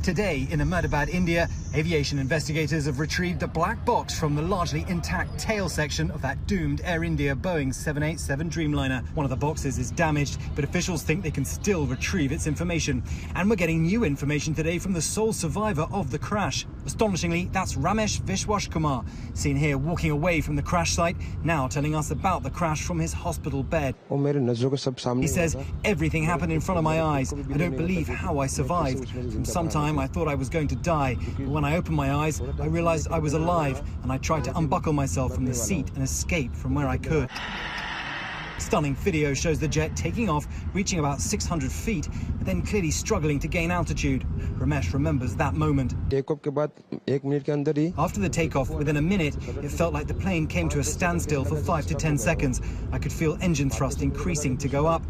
Today in Ahmedabad, India, aviation investigators have retrieved a black box from the largely intact tail section of that doomed Air India Boeing 787 Dreamliner. One of the boxes is damaged, but officials think they can still retrieve its information. And we're getting new information today from the sole survivor of the crash. Astonishingly, that's Ramesh Vishwash Kumar, seen here walking away from the crash site, now telling us about the crash from his hospital bed. He says, everything happened in front of my eyes. I don't believe how I survived. From some time I thought I was going to die, but when I opened my eyes, I realized I was alive, and I tried to unbuckle myself from the seat and escape from where I could. Stunning video shows the jet taking off, reaching about 600 feet, but then clearly struggling to gain altitude. Ramesh remembers that moment. After the takeoff, within a minute, it felt like the plane came to a standstill for 5 to 10 seconds. I could feel engine thrust increasing to go up,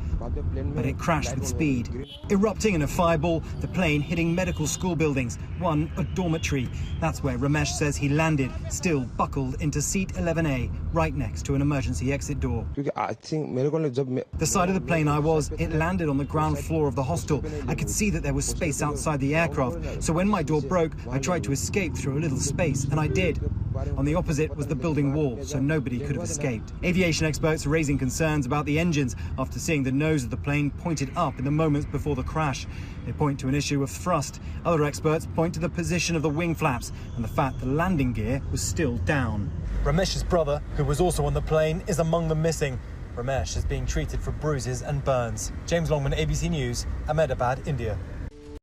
but it crashed with speed. Erupting in a fireball, the plane hitting medical school buildings, one a dormitory. That's where Ramesh says he landed, still buckled into seat 11A, right next to an emergency exit door. The side of the plane it landed on the ground floor of the hostel. I could see that there was space outside the aircraft, so when my door broke, I tried to escape through a little space, and I did. On the opposite was the building wall, so nobody could have escaped. Aviation experts are raising concerns about the engines after seeing the nose of the plane pointed up in the moments before the crash. They point to an issue of thrust. Other experts point to the position of the wing flaps and the fact the landing gear was still down. Ramesh's brother, who was also on the plane, is among the missing. Ramesh is being treated for bruises and burns. James Longman, ABC News, Ahmedabad, India.